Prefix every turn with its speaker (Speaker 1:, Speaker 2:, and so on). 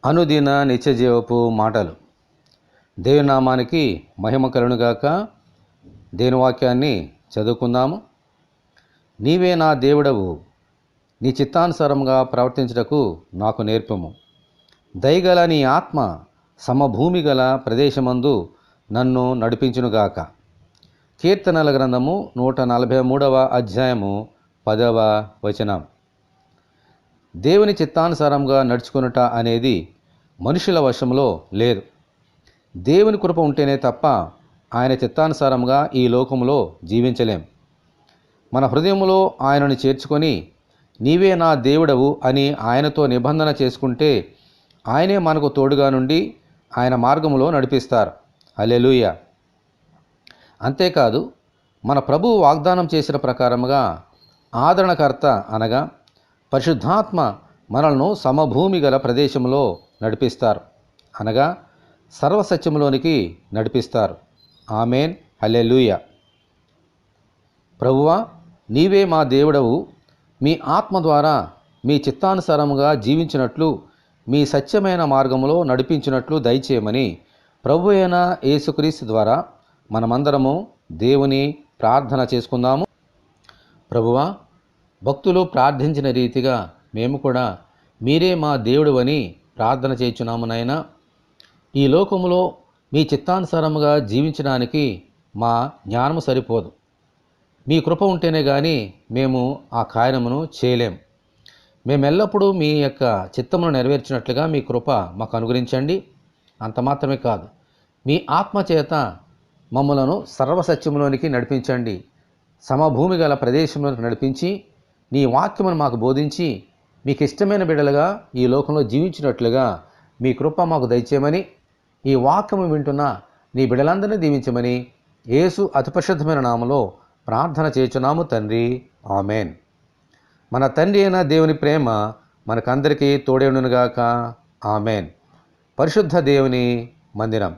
Speaker 1: అనుదిన నిత్యజీవపు మాటలు. దేవుని నామానికి మహిమ కలుగునుగాక. దేవుని వాక్యాన్ని చదువుకుందాము. నీవే నా దేవుడవు, నీ చిత్తానుసారంగా ప్రవర్తించుటకు నాకు నేర్పము. దయగల నీ ఆత్మ సమభూమి గల ప్రదేశమందు నన్ను నడిపించునుగాక. కీర్తనల గ్రంథము 143వ అధ్యాయము 10వ వచనం. దేవుని చిత్తానుసారంగా నడుచుకొనుట అనేది మనుషుల వశంలో లేదు. దేవుని కృప ఉంటేనే తప్ప ఆయన చిత్తానుసారంగా ఈ లోకంలో జీవించలేం. మన హృదయంలో ఆయనను చేర్చుకొని నీవే నా దేవుడవు అని ఆయనతో నిబంధన చేసుకుంటే ఆయనే మనకు తోడుగా నుండి ఆయన మార్గంలో నడిపిస్తారు. హల్లెలూయా. అంతేకాదు, మన ప్రభువు వాగ్దానం చేసిన ప్రకారముగా ఆదరణకర్త అనగా పరిశుద్ధాత్మ మనలను సమభూమి గల ప్రదేశంలో నడిపిస్తారు, అనగా సర్వసత్యంలోనికి నడిపిస్తారు. ఆమేన్. హల్లెలూయా. ప్రభువా, నీవే మా దేవుడవు, మీ ఆత్మ ద్వారా మీ చిత్తానుసారముగా జీవించినట్లు మీ సత్యమైన మార్గంలో నడిపించినట్లు దయచేయమని ప్రభు అయిన యేసుక్రీస్తు ద్వారా మనమందరము దేవుని ప్రార్థన చేసుకుందాము. ప్రభువా, భక్తులు ప్రార్థించిన రీతిగా మేము కూడా మీరే మా దేవుడు అని ప్రార్థన చేయుచున్నాము నాయనా. ఈ లోకములో మీ చిత్తానుసారముగా జీవించడానికి మా జ్ఞానము సరిపోదు. మీ కృప ఉంటేనే కానీ మేము ఆ కార్యమును చేయలేం. మేమెల్లప్పుడూ మీ యొక్క చిత్తమును నెరవేర్చినట్లుగా మీ కృప మాకు అనుగ్రహించండి. అంత మాత్రమే కాదు, మీ ఆత్మ చేత మమ్మలను సర్వసత్యములోనికి నడిపించండి. సమభూమి గల ప్రదేశంలోకి నడిపించి నీ వాక్యమును మాకు బోధించి మీకు ఇష్టమైన బిడ్డలుగా ఈ లోకంలో జీవించినట్లుగా మీ కృప మాకు దయచేయమని, ఈ వాక్యము వింటున్న నీ బిడ్డలందరినీ దీవించమని యేసు అతి పరిశుద్ధమైన నామములో ప్రార్థన చేయుచున్నాము తండ్రి. ఆమేన్. మన తండ్రి అయిన దేవుని ప్రేమ మనకందరికీ తోడేయునుగాక. ఆమేన్. పరిశుద్ధ దేవుని మందిరం.